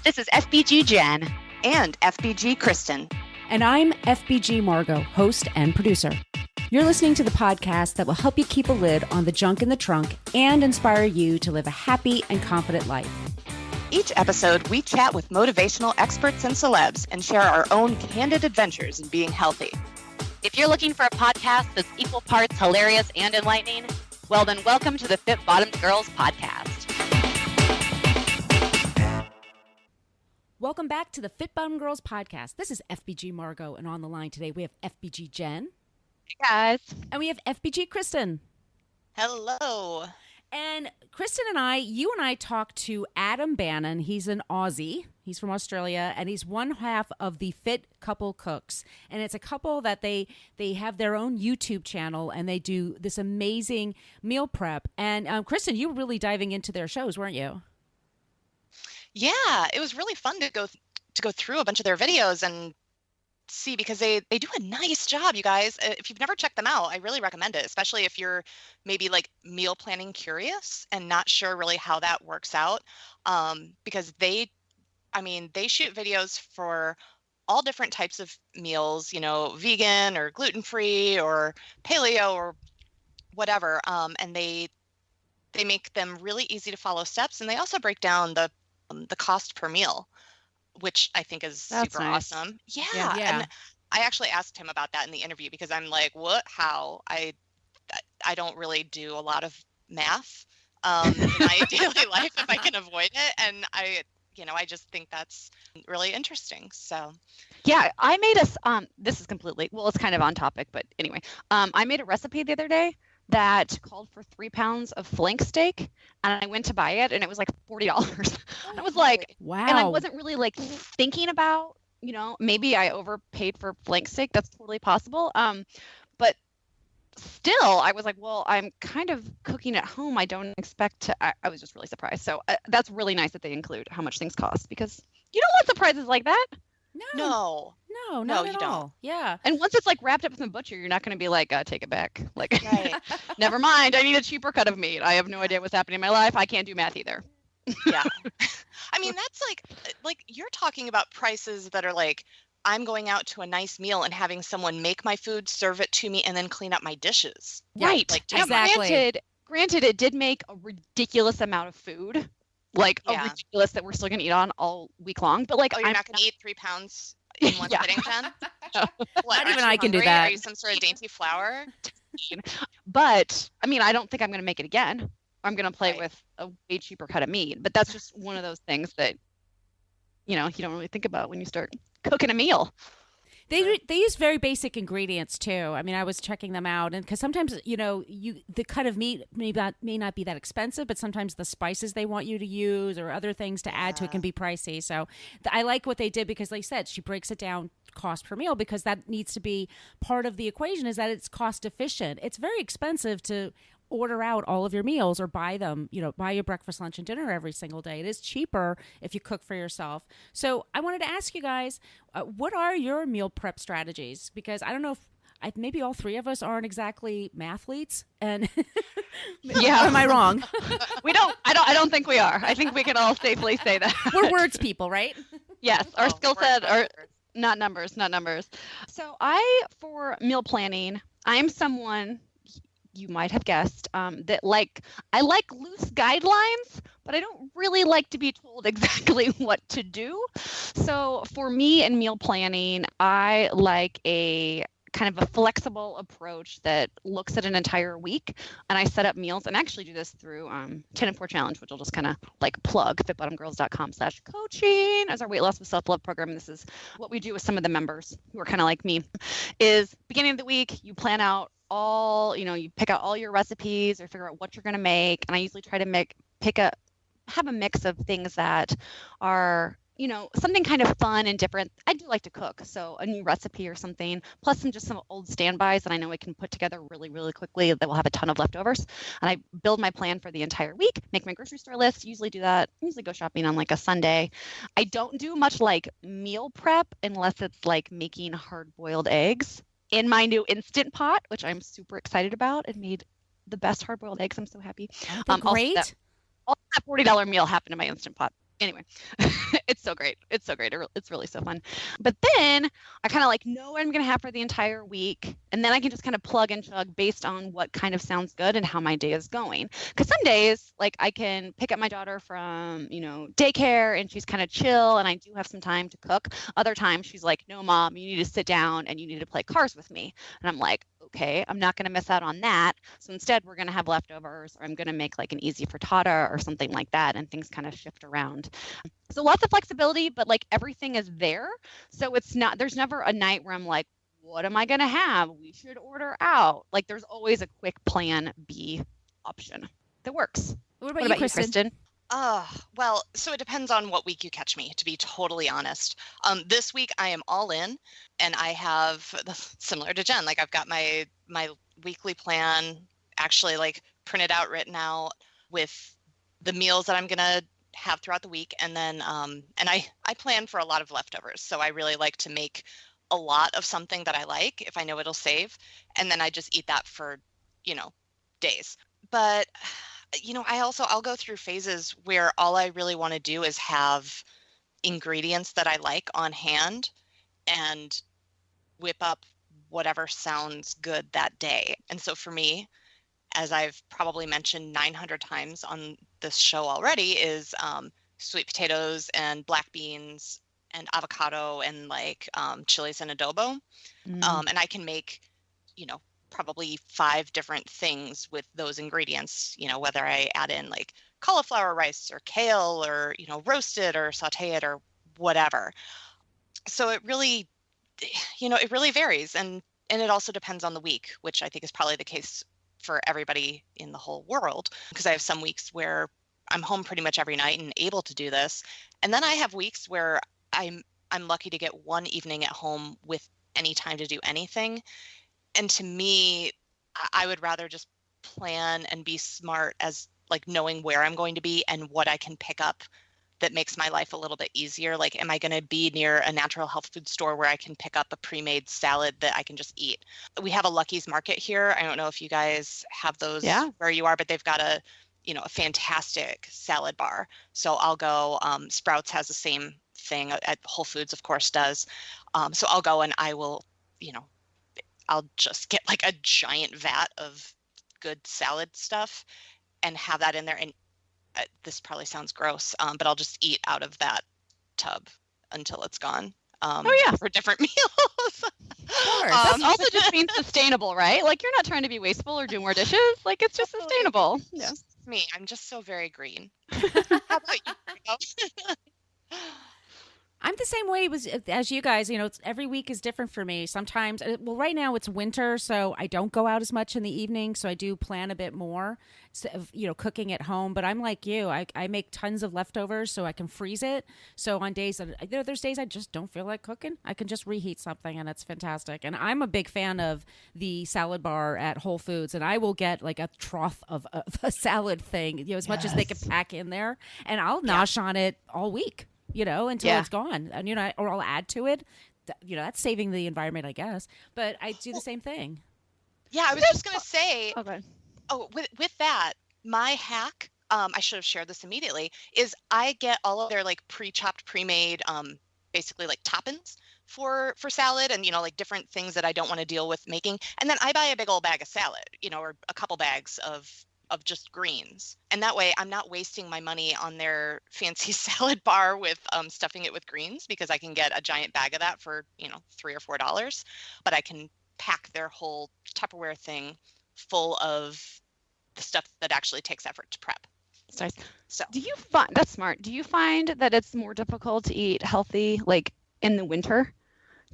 This is FBG Jen. And FBG Kristen. And I'm FBG Margot, host and producer. You're listening to the podcast that will help you keep a lid on the junk in the trunk and inspire you to live a happy and confident life. Each episode, we chat with motivational experts and celebs and share our own candid adventures in being healthy. If you're looking for a podcast that's equal parts hilarious and enlightening, well then welcome to the Fit Bottomed Girls podcast. Welcome back to the Fit Bottomed Girls podcast. This is FBG Margot, and on the line today we have FBG Jen. Hey guys. And we have FBG Kristen. Hello. And Kristen and you and I talked to Adam Bannon. He's an Aussie. He's from Australia, and he's one half of the Fit Couple Cooks. And it's a couple that they have their own YouTube channel, and they do this amazing meal prep. And Kristen, you were really diving into their shows, weren't you? Yeah, it was really fun to go through a bunch of their videos and see, because they do a nice job, you guys. If you've never checked them out, I really recommend it, especially if you're maybe like meal planning curious and not sure really how that works out, because they shoot videos for all different types of meals, vegan or gluten-free or paleo or whatever, and they make them really easy to follow steps, and they also break down the cost per meal, which I think is super nice. Awesome. Yeah. Yeah. And I actually asked him about that in the interview, because I'm like, what, how? I don't really do a lot of math in my daily life if I can avoid it. And I just think that's really interesting. So Yeah, I made this is completely, it's kind of on topic, but anyway, I made a recipe the other day that called for 3 pounds of flank steak, and I went to buy it and it was like $40. I was like, wow. And I wasn't really like thinking about, maybe I overpaid for flank steak. That's totally possible. But still I was like, well, I'm kind of cooking at home. I don't expect to, I was just really surprised. So that's really nice that they include how much things cost, because you don't want surprises like that. No, not you at don't. all. Yeah. And once it's like wrapped up from the butcher, you're not going to be like, take it back. Like, right. Never mind. I need a cheaper cut of meat. I have no idea what's happening in my life. I can't do math either. Yeah. I mean, that's like you're talking about prices that are like, I'm going out to a nice meal and having someone make my food, serve it to me, and then clean up my dishes. Right. Like, exactly. Granted, it did make a ridiculous amount of food. Like ridiculous that we're still going to eat on all week long. But like, you're not going to eat 3 pounds in one sitting, Jen? Not even I can do that. Are you some sort of dainty flower? But I mean, I don't think I'm going to make it again. I'm going to play with a way cheaper cut of meat. But that's just one of those things that, you don't really think about when you start cooking a meal. They use very basic ingredients too. I mean, I was checking them out, and because sometimes the cut of meat may not be that expensive, but sometimes the spices they want you to use or other things to add to it can be pricey. So I like what they did, because like I said, she breaks it down cost per meal, because that needs to be part of the equation, is that it's cost efficient. It's very expensive to order out all of your meals or buy them, buy your breakfast, lunch, and dinner every single day. It is cheaper if you cook for yourself. So I wanted to ask you guys, what are your meal prep strategies? Because I don't know if maybe all three of us aren't exactly mathletes, and am I wrong? I don't think we are. I think we can all safely say that. We're words people, right? Yes. Our skill set are not numbers. So for meal planning, I'm someone, you might have guessed, that I like loose guidelines, but I don't really like to be told exactly what to do. So for me in meal planning, I like a kind of a flexible approach that looks at an entire week, and I set up meals, and actually do this through 10 and 4 challenge, which I'll just kind of like plug, fitbottomedgirls.com/coaching as our weight loss with self-love program. And this is what we do with some of the members who are kind of like me, is beginning of the week, you plan out you pick out all your recipes or figure out what you're going to make. And I usually try to have a mix of things that are, something kind of fun and different. I do like to cook, so a new recipe or something, plus some old standbys that I know I can put together really, really quickly that will have a ton of leftovers. And I build my plan for the entire week, make my grocery store list, usually do that, usually go shopping on like a Sunday. I don't do much like meal prep unless it's like making hard-boiled eggs in my new Instant Pot, which I'm super excited about. It made the best hard-boiled eggs. I'm so happy. Great. All that $40 meal happened in my Instant Pot. Anyway, It's so great. It's so great. It's really so fun. But then I kind of like know what I'm going to have for the entire week. And then I can just kind of plug and chug based on what kind of sounds good and how my day is going. Because some days, like I can pick up my daughter from, daycare and she's kind of chill and I do have some time to cook. Other times she's like, no, Mom, you need to sit down and you need to play cars with me. And I'm like, okay, I'm not going to miss out on that. So instead, we're going to have leftovers, or I'm going to make like an easy frittata or something like that, and things kind of shift around. So lots of flexibility, but like everything is there. So there's never a night where I'm like, what am I going to have? We should order out. Like there's always a quick plan B option that works. What about you, Kristen? Well, so it depends on what week you catch me, to be totally honest. This week I am all in, and I have, similar to Jen, like I've got my weekly plan actually like printed out, written out with the meals that I'm gonna have throughout the week, and then and I plan for a lot of leftovers. So I really like to make a lot of something that I like if I know it'll save, and then I just eat that for days. But I'll go through phases where all I really want to do is have ingredients that I like on hand and whip up whatever sounds good that day. And so for me, as I've probably mentioned 900 times on this show already, is sweet potatoes and black beans and avocado and like chilies and adobo. And I can make, probably 5 different things with those ingredients, whether I add in like cauliflower rice or kale or, roast it or saute it or whatever. So it really, it really varies. And it also depends on the week, which I think is probably the case for everybody in the whole world, because I have some weeks where I'm home pretty much every night and able to do this. And then I have weeks where I'm lucky to get one evening at home with any time to do anything. And to me, I would rather just plan and be smart as like knowing where I'm going to be and what I can pick up that makes my life a little bit easier. Like, am I going to be near a natural health food store where I can pick up a pre-made salad that I can just eat? We have a Lucky's Market here. I don't know if you guys have those where you are, but they've got a fantastic salad bar. So I'll go, Sprouts has the same thing at Whole Foods, of course, does. So I'll go and I will, I'll just get like a giant vat of good salad stuff and have that in there. And this probably sounds gross, but I'll just eat out of that tub until it's gone. For different meals. That also just means sustainable, right? Like you're not trying to be wasteful or do more dishes. Like it's just sustainable. Yeah. Me, I'm just so very green. How about you? I'm the same way as you guys. Every week is different for me. Sometimes, right now it's winter, so I don't go out as much in the evening. So I do plan a bit more, cooking at home. But I'm like you. I make tons of leftovers so I can freeze it. So on days that there's days I just don't feel like cooking, I can just reheat something, and it's fantastic. And I'm a big fan of the salad bar at Whole Foods, and I will get like a trough of a salad thing, as much as they can pack in there, and I'll nosh on it all week. Until it's gone, and or I'll add to it. That's saving the environment, I guess. But I do the same thing. Yeah, I was just gonna say. Okay. Oh, with that, my hack, I should have shared this immediately. Is I get all of their like pre-chopped, pre-made, basically like toppings for salad, and like different things that I don't want to deal with making, and then I buy a big old bag of salad, or a couple bags of just greens. And that way I'm not wasting my money on their fancy salad bar with stuffing it with greens, because I can get a giant bag of that for, $3 or $4, but I can pack their whole Tupperware thing full of the stuff that actually takes effort to prep. So do you find that's smart? Do you find that it's more difficult to eat healthy like in the winter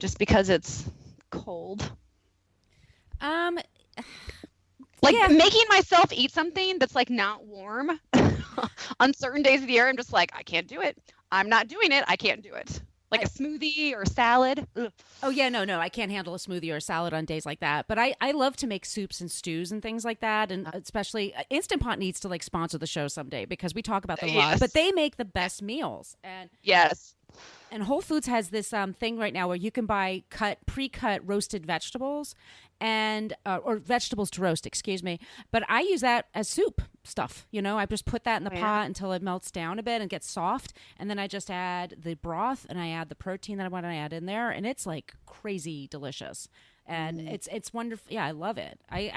just because it's cold? Making myself eat something that's like not warm on certain days of the year, I'm just like, I can't do it. I'm not doing it. I can't do it. Like a smoothie or a salad. Ugh. Oh yeah, no, I can't handle a smoothie or a salad on days like that. But I love to make soups and stews and things like that, and especially Instant Pot needs to like sponsor the show someday, because we talk about them a lot. But they make the best meals. And And Whole Foods has this thing right now where you can buy pre-cut roasted vegetables, and or vegetables to roast, excuse me. But I use that as soup stuff. I just put that in the pot until it melts down a bit and gets soft, and then I just add the broth and I add the protein that I want to add in there, and it's like crazy delicious. And it's wonderful. Yeah, I love it. I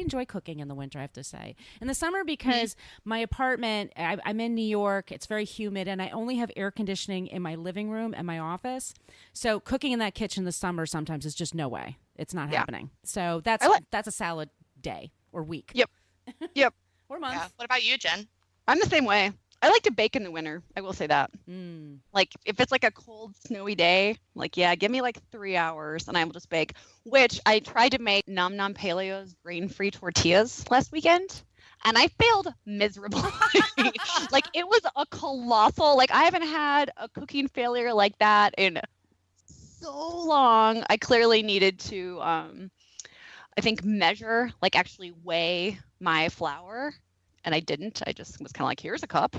enjoy cooking in the winter, I have to say. In the summer, because my apartment, I'm in New York, it's very humid, and I only have air conditioning in my living room and my office. So cooking in that kitchen in the summer sometimes is just no way. It's not happening. So that's a salad day or week. Yep. Or month. Yeah. What about you, Jen? I'm the same way. I like to bake in the winter. I will say that. Like if it's like a cold, snowy day, like, give me like 3 hours and I will just bake, which I tried to make Nom Nom Paleo's grain-free tortillas last weekend. And I failed miserably. Like it was a colossal, like I haven't had a cooking failure like that in so long. I clearly needed to, I think like actually weigh my flour. And I didn't. I just was kind of like, here's a cup.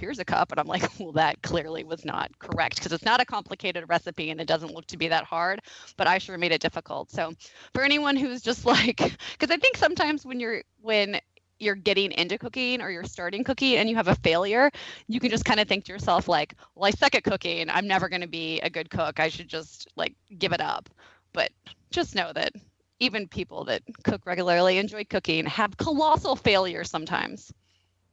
And I'm like, well, that clearly was not correct because it's not a complicated recipe and it doesn't look to be that hard, but I sure made it difficult. So for anyone who's just like, because I think sometimes when you're getting into cooking or you're starting cooking and you have a failure, you can just kind of think to yourself like, well, I suck at cooking. I'm never going to be a good cook. I should just like give it up. But just know that even people that cook regularly, enjoy cooking, have colossal failures sometimes.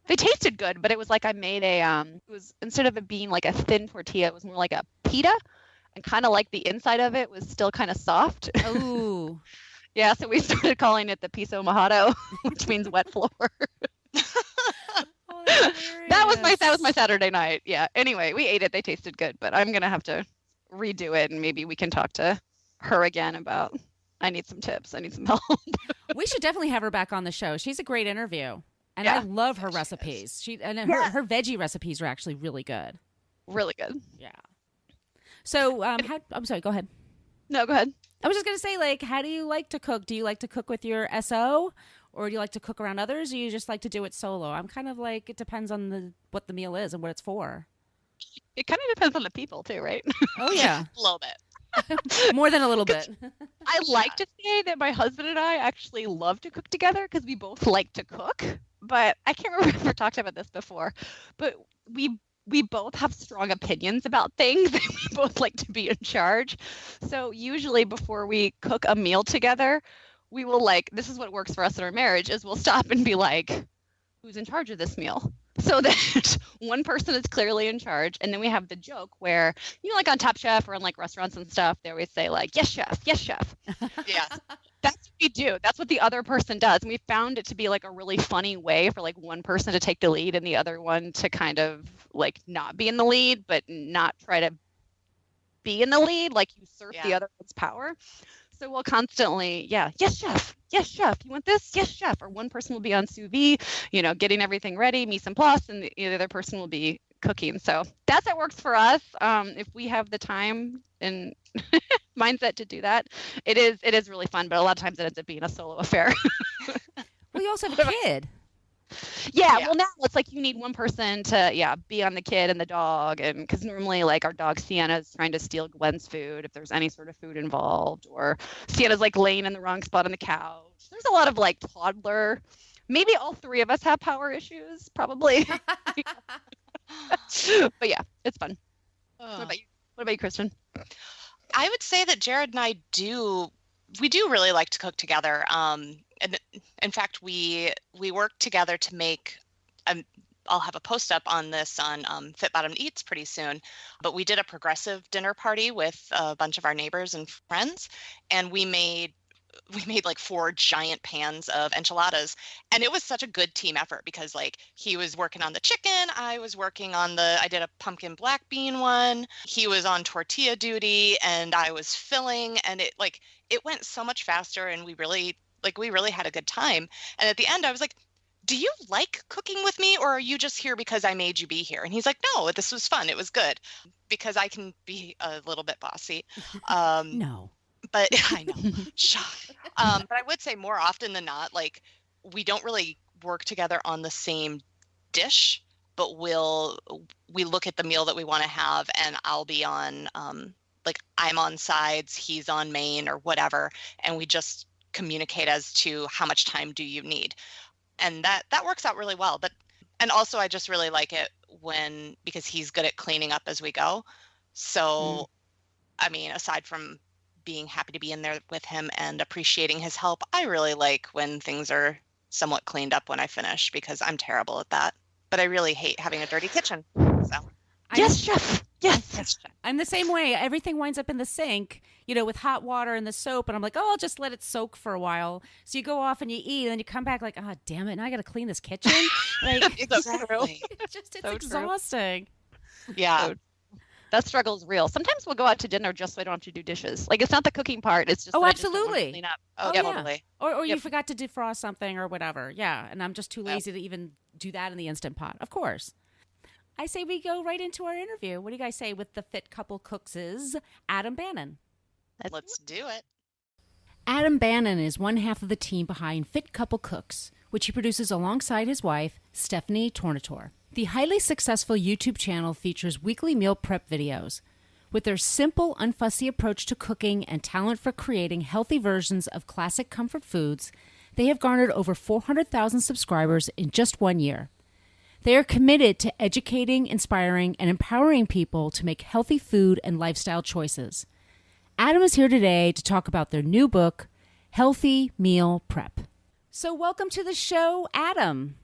They tasted good, but it was like I made it was instead of it being like a thin tortilla, it was more like a pita, and kind of like the inside of it was still kind of soft. Ooh. Yeah, so we started calling it the piso mojado, which means wet floor. Oh, that was my Saturday night. Yeah. Anyway, we ate it. They tasted good, but I'm gonna have to redo it, and maybe we can talk to her again about. I need some tips. I need some help. We should definitely have her back on the show. She's a great interview. And I love her recipes. Her veggie recipes are actually really good. Really good. Yeah. So, I'm sorry. Go ahead. No, go ahead. I was just gonna say, like, how do you like to cook? Do you like to cook with your SO, or do you like to cook around others, or you just like to do it solo? I'm kind of like, it depends on what the meal is and what it's for. It kind of depends on the people too, right? Oh yeah, A little bit. More than a little bit. I like to say that my husband and I actually love to cook together because we both like to cook. But I can't remember if we talked about this before. But we both have strong opinions about things. We both like to be in charge. So usually before we cook a meal together, we will this is what works for us in our marriage, is we'll stop and be like, who's in charge of this meal? So that one person is clearly in charge. And then we have the joke where, like on Top Chef or in like restaurants and stuff, they always say like, yes, chef, yes, chef. Yeah. That's what we do. That's what the other person does. And we found it to be like a really funny way for like one person to take the lead and the other one to kind of like not be in the lead, but not try to be in the lead, like usurp the other one's power. So we'll constantly, yes, chef. Yes, chef. You want this? Yes, chef. Or one person will be on sous vide, getting everything ready, mise en place, and the other person will be cooking. So that's what works for us. If we have the time and mindset to do that, it is really fun. But a lot of times it ends up being a solo affair. Well, you also have a kid. Yeah, well now it's like you need one person to be on the kid and the dog, and because normally like our dog Sienna is trying to steal Gwen's food if there's any sort of food involved, or Sienna's like laying in the wrong spot on the couch. There's a lot of like toddler. Maybe all three of us have power issues, probably. But yeah, it's fun. What about you, Kristen? I would say that Jared and I do really like to cook together. And in fact, we work together to make, I'll have a post up on this on Fit Bottom Eats pretty soon, but we did a progressive dinner party with a bunch of our neighbors and friends, and we made like 4 giant pans of enchiladas, and it was such a good team effort because like he was working on the chicken, I was working on I did a pumpkin black bean one, he was on tortilla duty, and I was filling, and it went so much faster, and we really had a good time. And at the end I was like, do you like cooking with me, or are you just here because I made you be here? And he's like, no, this was fun, it was good, because I can be a little bit bossy. No. But I know, shock. But I would say more often than not, like we don't really work together on the same dish, but we look at the meal that we want to have, and I'll be on, like I'm on sides, he's on main or whatever. And we just communicate as to how much time do you need. And that works out really well. And also I just really like it because he's good at cleaning up as we go. So, I mean, aside from being happy to be in there with him and appreciating his help, I really like when things are somewhat cleaned up when I finish, because I'm terrible at that. But I really hate having a dirty kitchen. So. Yes, chef. Yes. I'm the same way. Everything winds up in the sink, with hot water and the soap. And I'm like, I'll just let it soak for a while. So you go off and you eat, and then you come back like, oh, damn it. Now I got to clean this kitchen. Like, exactly. It's So exhausting. Yeah. So that struggle is real. Sometimes we'll go out to dinner just so I don't have to do dishes. Like, it's not the cooking part. It's just Oh, that I just don't want to absolutely. clean up. Oh, yeah. totally. Or you Yep. forgot to defrost something or whatever. Yeah. And I'm just too lazy to even do that in the Instant Pot. Of course. I say we go right into our interview. What do you guys say with the Fit Couple Cooks' Adam Bannon? Let's do it. Adam Bannon is one half of the team behind Fit Couple Cooks, which he produces alongside his wife, Stephanie Tornatore. The highly successful YouTube channel features weekly meal prep videos. With their simple, unfussy approach to cooking and talent for creating healthy versions of classic comfort foods, they have garnered over 400,000 subscribers in just 1 year. They are committed to educating, inspiring, and empowering people to make healthy food and lifestyle choices. Adam is here today to talk about their new book, Healthy Meal Prep. So welcome to the show, Adam.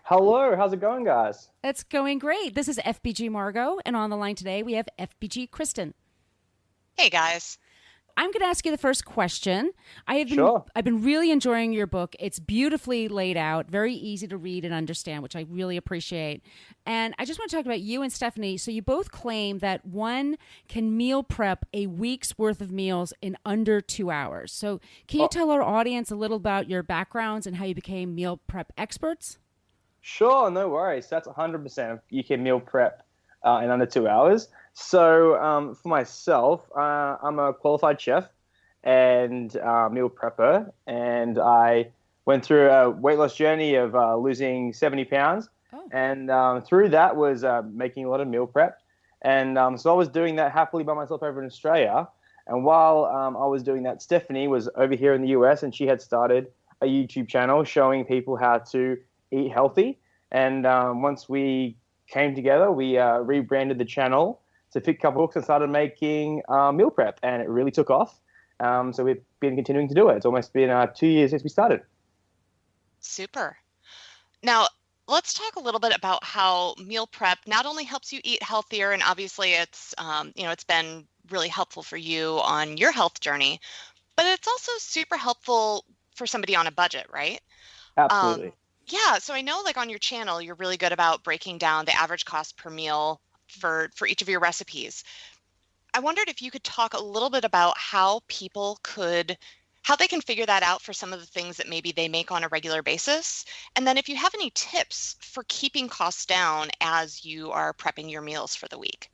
Hello, how's it going, guys? It's going great. This is FBG Margot, and on the line today we have FBG Kristen. Hey, guys. I'm going to ask you the first question. I've been really enjoying your book. It's beautifully laid out, very easy to read and understand, which I really appreciate. And I just want to talk about you and Stephanie. So you both claim that one can meal prep a week's worth of meals in under 2 hours. So can you tell our audience a little about your backgrounds and how you became meal prep experts? Sure, no worries. That's 100%. You can meal prep in under 2 hours. So for myself, I'm a qualified chef and meal prepper, and I went through a weight loss journey of losing 70 pounds. Oh. And through that was making a lot of meal prep. And so I was doing that happily by myself over in Australia. And while I was doing that, Stephanie was over here in the US, and she had started a YouTube channel showing people how to eat healthy. And once we came together, we rebranded the channel to Fit Couple Cooks and started making meal prep, and it really took off. So we've been continuing to do it. It's almost been 2 years since we started. Super. Now, let's talk a little bit about how meal prep not only helps you eat healthier, and obviously it's it's been really helpful for you on your health journey, but it's also super helpful for somebody on a budget, right? Absolutely. Yeah. So I know, like, on your channel, you're really good about breaking down the average cost per meal for each of your recipes. I wondered if you could talk a little bit about how they can figure that out for some of the things that maybe they make on a regular basis. And then if you have any tips for keeping costs down as you are prepping your meals for the week.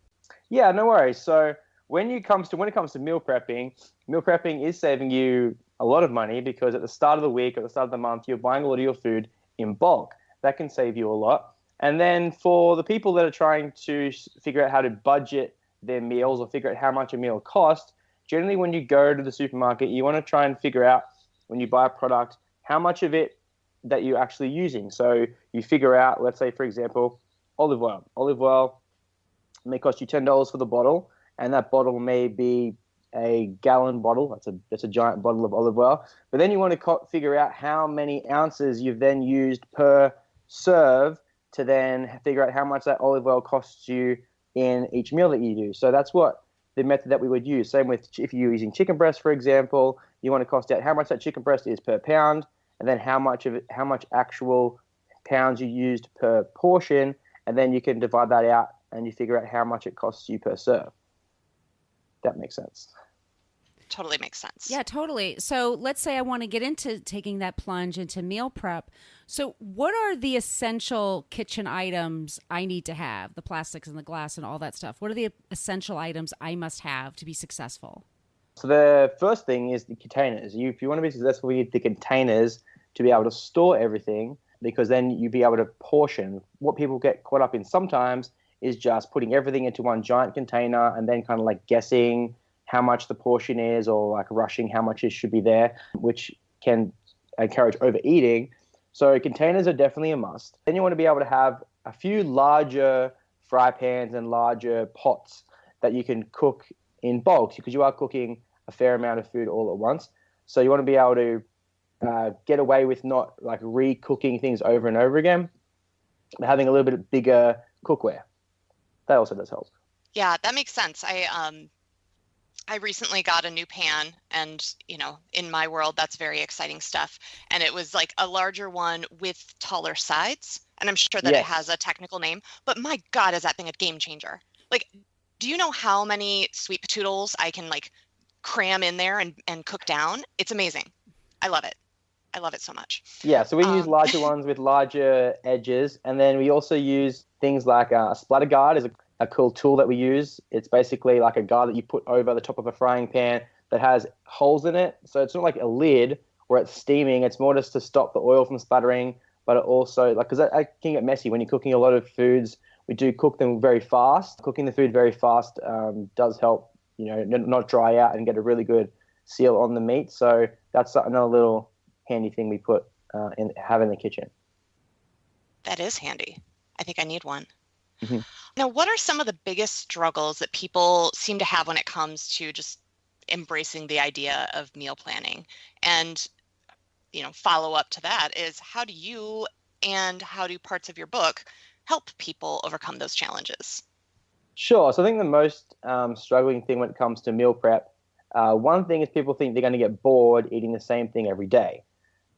Yeah, no worries. So when it comes to meal prepping is saving you a lot of money, because at the start of the week, at the start of the month, you're buying a lot of your food in bulk. That can save you a lot. And then for the people that are trying to figure out how to budget their meals or figure out how much a meal costs, generally when you go to the supermarket, you want to try and figure out, when you buy a product, how much of it that you're actually using. So you figure out, let's say, for example, olive oil. Olive oil may cost you $10 for the bottle, and that bottle may be a gallon bottle. That's a giant bottle of olive oil. But then you want to figure out how many ounces you've then used per serve to then figure out how much that olive oil costs you in each meal that you do. So that's what the method that we would use. Same with if you're using chicken breast, for example, you want to cost out how much that chicken breast is per pound, and then how much actual pounds you used per portion, and then you can divide that out and you figure out how much it costs you per serve. That makes sense. Totally makes sense. Yeah, totally. So let's say I want to get into taking that plunge into meal prep. So what are the essential kitchen items I need to have? The plastics and the glass and all that stuff. What are the essential items I must have to be successful? So the first thing is the containers. If you want to be successful, you need the containers to be able to store everything, because then you'll be able to portion. What people get caught up in sometimes is just putting everything into one giant container and then kind of like guessing how much the portion is, or like rushing how much it should be there, which can encourage overeating. So containers are definitely a must. Then you want to be able to have a few larger fry pans and larger pots that you can cook in bulk, because you are cooking a fair amount of food all at once. So you want to be able to get away with not like re-cooking things over and over again, but having a little bit bigger cookware. That also does help. Yeah, that makes sense. I recently got a new pan, and in my world, that's very exciting stuff. And it was like a larger one with taller sides. And I'm sure that it has a technical name, but my God, is that thing a game changer? Like, do you know how many sweet potatoes I can like cram in there and cook down? It's amazing. I love it. I love it so much. Yeah, so we use larger ones with larger edges, and then we also use things like a splatter guard is a cool tool that we use. It's basically like a guard that you put over the top of a frying pan that has holes in it. So it's not like a lid where it's steaming. It's more just to stop the oil from splattering, but it also, like, because I can get messy when you're cooking a lot of foods. We do cook them very fast. Cooking the food very fast does help, not dry out and get a really good seal on the meat. So that's another little handy thing we have in the kitchen. That is handy. I think I need one. Mm-hmm. Now, what are some of the biggest struggles that people seem to have when it comes to just embracing the idea of meal planning? And, follow up to that is, how do you and how do parts of your book help people overcome those challenges? Sure. So I think the most struggling thing when it comes to meal prep, one thing is people think they're going to get bored eating the same thing every day.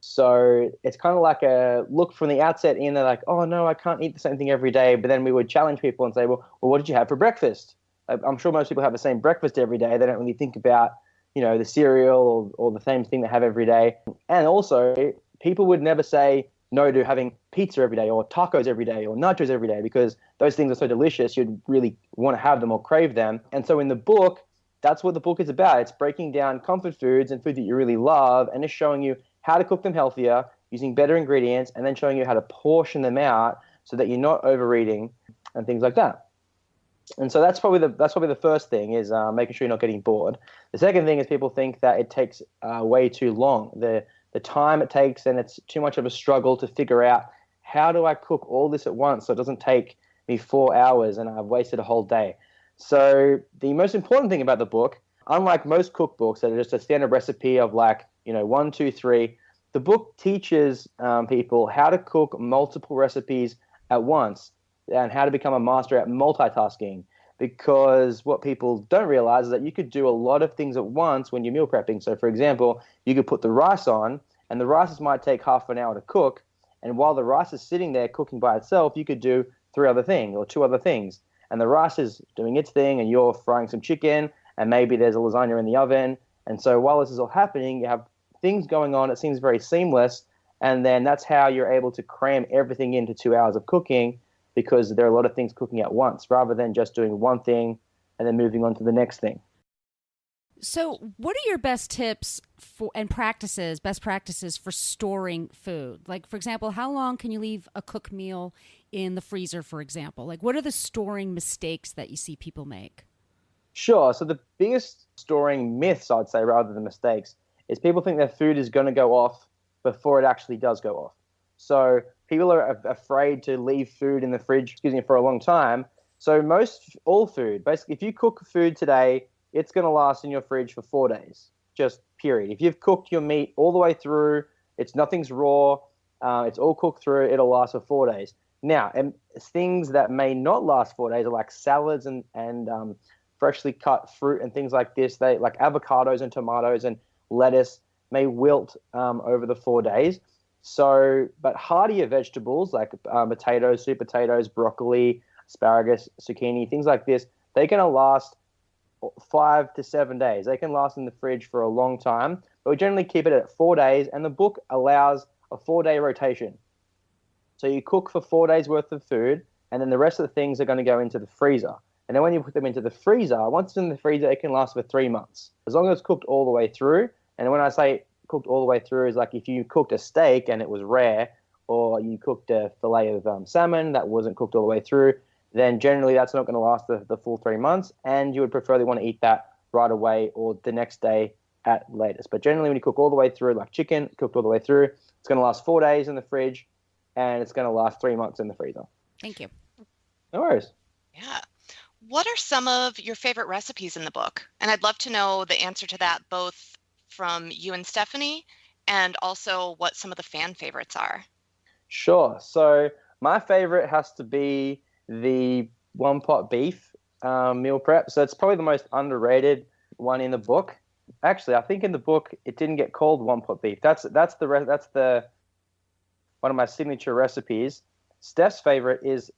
So it's kind of like a look from the outset in. They're like, oh, no, I can't eat the same thing every day. But then we would challenge people and say, well, what did you have for breakfast? I'm sure most people have the same breakfast every day. They don't really think about, the cereal or the same thing they have every day. And also, people would never say no to having pizza every day or tacos every day or nachos every day, because those things are so delicious, you'd really want to have them or crave them. And so in the book, that's what the book is about. It's breaking down comfort foods and food that you really love, and just showing you how to cook them healthier using better ingredients, and then showing you how to portion them out so that you're not overeating and things like that. And so that's probably the first thing is making sure you're not getting bored. The second thing is people think that it takes way too long. The time it takes, and it's too much of a struggle to figure out, how do I cook all this at once so it doesn't take me 4 hours and I've wasted a whole day. So the most important thing about the book, unlike most cookbooks that are just a standard recipe of 1, 2, 3, the book teaches people how to cook multiple recipes at once and how to become a master at multitasking. Because what people don't realize is that you could do a lot of things at once when you're meal prepping. So, for example, you could put the rice on, and the rice might take half an hour to cook. And while the rice is sitting there cooking by itself, you could do 3 other things or 2 other things. And the rice is doing its thing, and you're frying some chicken, and maybe there's a lasagna in the oven. And so while this is all happening, you have things going on. It seems very seamless. And then that's how you're able to cram everything into 2 hours of cooking, because there are a lot of things cooking at once rather than just doing one thing and then moving on to the next thing. So what are your best tips best practices for storing food? Like, for example, how long can you leave a cooked meal in the freezer, for example? Like, what are the storing mistakes that you see people make? Sure. So the biggest storing myths, I'd say, rather than mistakes, is people think their food is going to go off before it actually does go off. So people are afraid to leave food in the fridge, for a long time. So all food, basically, if you cook food today, it's going to last in your fridge for 4 days, just period. If you've cooked your meat all the way through, nothing's raw, it's all cooked through, it'll last for 4 days. Now, and things that may not last 4 days are like salads and freshly cut fruit and things like this. They like avocados and tomatoes and lettuce may wilt over the 4 days. So, but heartier vegetables like potatoes, sweet potatoes, broccoli, asparagus, zucchini, things like this, they're going to last 5 to 7 days. They can last in the fridge for a long time, but we generally keep it at 4 days, and the book allows a 4-day rotation. So you cook for 4 days worth of food, and then the rest of the things are going to go into the freezer. And then when you put them into the freezer, once it's in the freezer, it can last for 3 months, as long as it's cooked all the way through. And when I say cooked all the way through, is like if you cooked a steak and it was rare, or you cooked a fillet of salmon that wasn't cooked all the way through, then generally that's not going to last the full 3 months, and you would preferably want to eat that right away or the next day at latest. But generally, when you cook all the way through, like chicken, cooked all the way through, it's going to last 4 days in the fridge, and it's going to last 3 months in the freezer. Thank you. No worries. Yeah. What are some of your favorite recipes in the book? And I'd love to know the answer to that, both from you and Stephanie, and also what some of the fan favorites are. Sure. So my favorite has to be the one pot beef meal prep. So it's probably the most underrated one in the book. Actually, I think in the book it didn't get called one pot beef. That's the one of my signature recipes. Steph's favorite is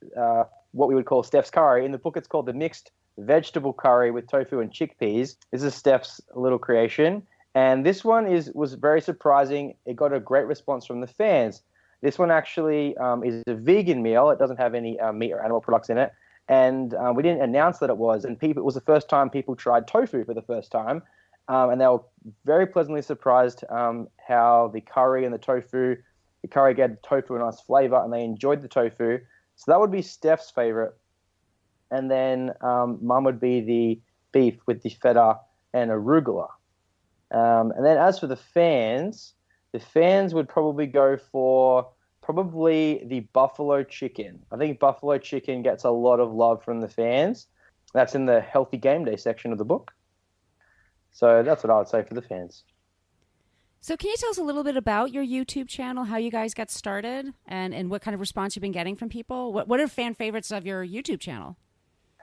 what we would call Steph's curry. In the book, it's called the mixed vegetable curry with tofu and chickpeas. This is Steph's little creation, and this one was very surprising. It got a great response from the fans. This one actually is a vegan meal. It doesn't have any meat or animal products in it, and we didn't announce that it was. And it was the first time people tried tofu for the first time, and they were very pleasantly surprised how the curry and the curry gave tofu a nice flavor, and they enjoyed the tofu. So that would be Steph's favorite. And then Mum would be the beef with the feta and arugula. And then as for the fans would probably go for the buffalo chicken. I think buffalo chicken gets a lot of love from the fans. That's in the healthy game day section of the book. So that's what I would say for the fans. So can you tell us a little bit about your YouTube channel, how you guys got started, and what kind of response you've been getting from people? What are fan favorites of your YouTube channel?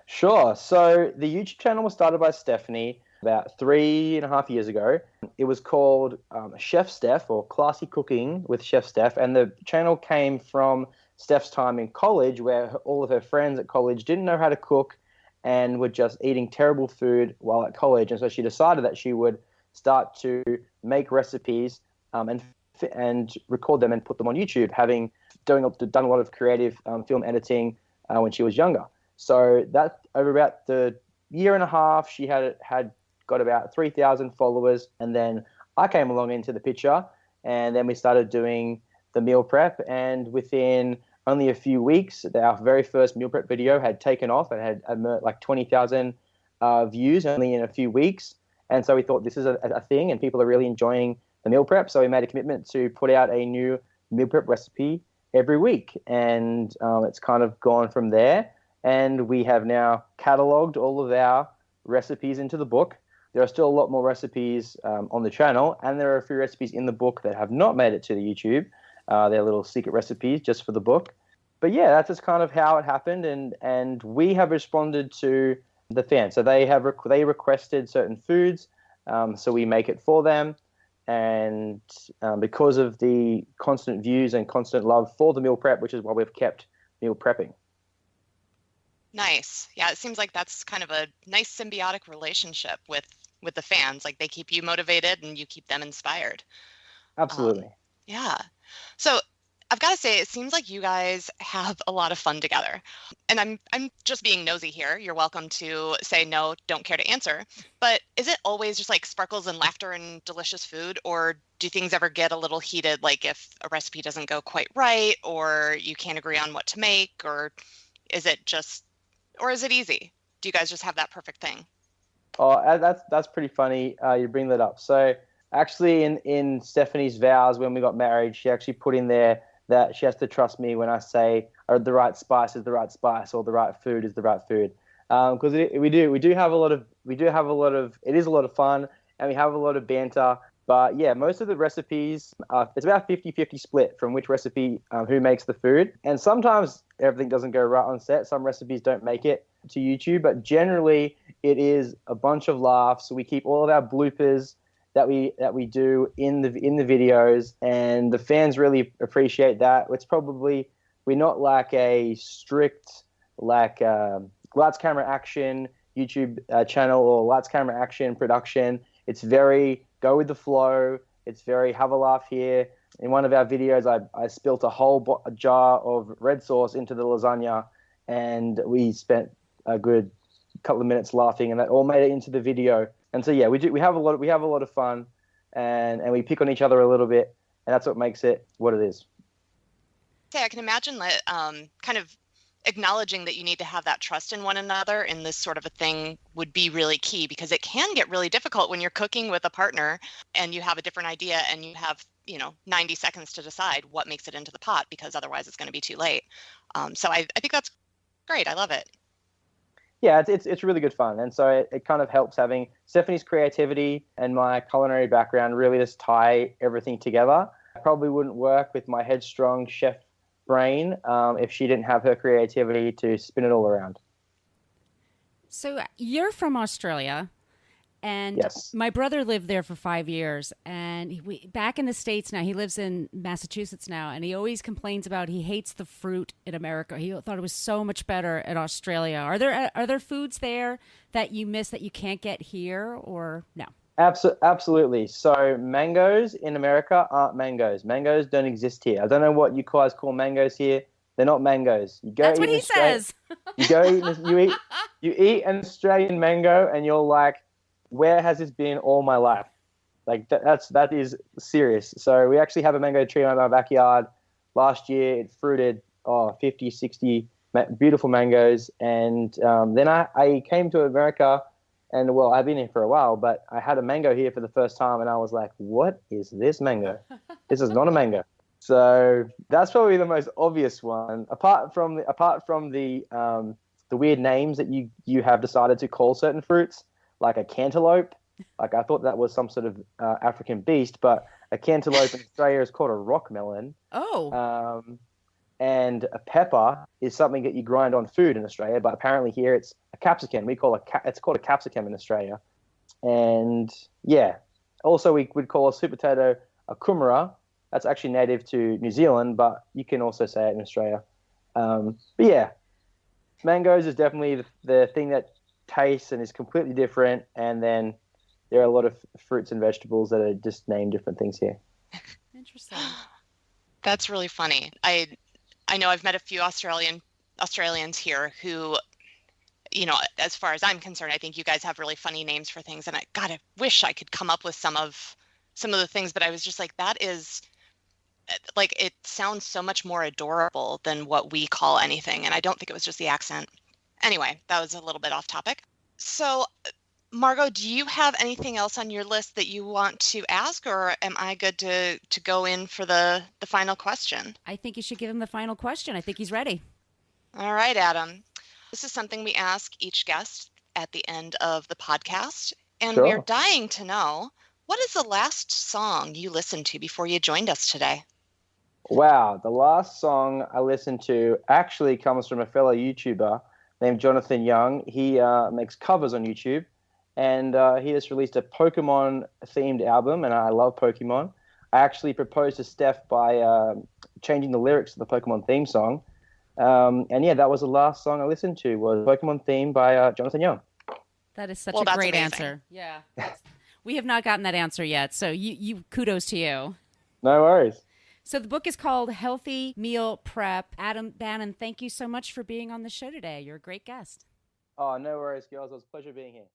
Sure. So the YouTube channel was started by Stephanie about 3.5 years ago. It was called Chef Steph, or Classy Cooking with Chef Steph, and the channel came from Steph's time in college, where all of her friends at college didn't know how to cook and were just eating terrible food while at college. And so she decided that she would start to make recipes and record them and put them on YouTube, having done a lot of creative film editing when she was younger. So that over about the year and a half, she had got about 3,000 followers, and then I came along into the picture, and then we started doing the meal prep, and within only a few weeks, our very first meal prep video had taken off and had like 20,000 views only in a few weeks. And so we thought this is a thing, and people are really enjoying the meal prep. So we made a commitment to put out a new meal prep recipe every week, and it's kind of gone from there. And we have now cataloged all of our recipes into the book. There are still a lot more recipes on the channel, and there are a few recipes in the book that have not made it to the YouTube. They're little secret recipes just for the book. But yeah, that's just kind of how it happened, and we have responded to the fans. So they requested certain foods, so we make it for them. And because of the constant views and constant love for the meal prep, which is why we've kept meal prepping. Nice. Yeah, it seems like that's kind of a nice symbiotic relationship with the fans. Like they keep you motivated and you keep them inspired. Absolutely. Yeah. So I've got to say, it seems like you guys have a lot of fun together. And I'm just being nosy here. You're welcome to say no, don't care to answer. But is it always just like sparkles and laughter and delicious food? Or do things ever get a little heated, like if a recipe doesn't go quite right, or you can't agree on what to make? Or is it easy? Do you guys just have that perfect thing? Oh, that's pretty funny. You bring that up. So actually in Stephanie's vows when we got married, she actually put in there that she has to trust me when I say the right spice is the right spice or the right food is the right food. Because we do have a lot of, it is a lot of fun, and we have a lot of banter. But yeah, most of the recipes, it's about 50-50 split from which recipe, who makes the food. And sometimes everything doesn't go right on set. Some recipes don't make it to YouTube, but generally it is a bunch of laughs. We keep all of our bloopers that we do in the videos, and the fans really appreciate that. We're not like a strict lights camera action YouTube channel or lights camera action production. It's very go with the flow. It's very have a laugh here. In one of our videos, I spilt a whole jar of red sauce into the lasagna, and we spent a good couple of minutes laughing, and that all made it into the video. And so yeah, we have a lot of fun, and we pick on each other a little bit, and that's what makes it what it is. Okay, I can imagine that kind of acknowledging that you need to have that trust in one another in this sort of a thing would be really key, because it can get really difficult when you're cooking with a partner and you have a different idea and you have, 90 seconds to decide what makes it into the pot, because otherwise it's going to be too late. So I think that's great. I love it. Yeah, it's really good fun. And so it kind of helps having Stephanie's creativity and my culinary background really just tie everything together. I probably wouldn't work with my headstrong chef brain if she didn't have her creativity to spin it all around. So you're from Australia, and yes. My brother lived there for 5 years, and back in the States now, he lives in Massachusetts now, and he always complains about he hates the fruit in America. He thought it was so much better in Australia. Are there foods there that you miss that you can't get here, or no? Absolutely. So mangoes in America aren't mangoes. Mangoes don't exist here. I don't know what you guys call mangoes here. They're not mangoes. That's what he says. You eat an Australian mango and you're like, where has this been all my life? Like that is serious. So we actually have a mango tree in our backyard. Last year it fruited 50, 60 beautiful mangoes. And then I came to America. And, well, I've been here for a while, but I had a mango here for the first time, and I was like, what is this mango? This is not a mango. So that's probably the most obvious one. Apart from the weird names that you have decided to call certain fruits, like a cantaloupe. Like I thought that was some sort of African beast, but a cantaloupe in Australia is called a rock melon. Oh. And a pepper is something that you grind on food in Australia, but apparently here it's a capsicum. It's called a capsicum in Australia. And yeah, also we would call a sweet potato a kumara. That's actually native to New Zealand, but you can also say it in Australia. But yeah, mangoes is definitely the thing that tastes and is completely different. And then there are a lot of fruits and vegetables that are just named different things here. Interesting. That's really funny. I know I've met a few Australians here who, as far as I'm concerned, I think you guys have really funny names for things. And I wish I could come up with some of the things, but I was just like, that is like, it sounds so much more adorable than what we call anything. And I don't think it was just the accent. Anyway, that was a little bit off topic. So Margot, do you have anything else on your list that you want to ask, or am I good to go in for the final question? I think you should give him the final question. I think he's ready. All right, Adam. This is something we ask each guest at the end of the podcast, and Sure. We're dying to know, what is the last song you listened to before you joined us today? Wow, the last song I listened to actually comes from a fellow YouTuber named Jonathan Young. He makes covers on YouTube. And he just released a Pokemon-themed album, and I love Pokemon. I actually proposed to Steph by changing the lyrics to the Pokemon theme song. And yeah, that was the last song I listened to, was Pokemon theme by Jonathan Young. That is such a great answer. Yeah. We have not gotten that answer yet, so you kudos to you. No worries. So the book is called Healthy Meal Prep. Adam Bannon, thank you so much for being on the show today. You're a great guest. Oh, no worries, girls. It was a pleasure being here.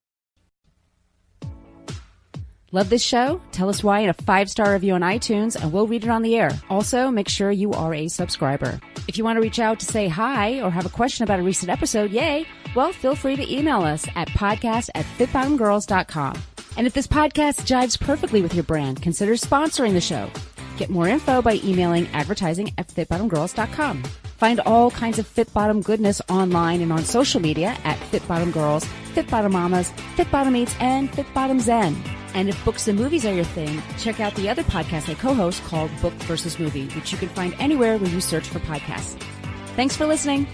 Love this show? Tell us why in a 5-star review on iTunes, and we'll read it on the air. Also, make sure you are a subscriber. If you want to reach out to say hi or have a question about a recent episode, yay, well, feel free to email us at podcast@fitbottomgirls.com. And if this podcast jives perfectly with your brand, consider sponsoring the show. Get more info by emailing advertising@fitbottomgirls.com. Find all kinds of Fit Bottom goodness online and on social media at Fit Bottom Girls, Fit Bottom Mamas, Fit Bottom Eats, and Fit Bottom Zen. And if books and movies are your thing, check out the other podcast I co-host called Book versus Movie, which you can find anywhere where you search for podcasts. Thanks for listening.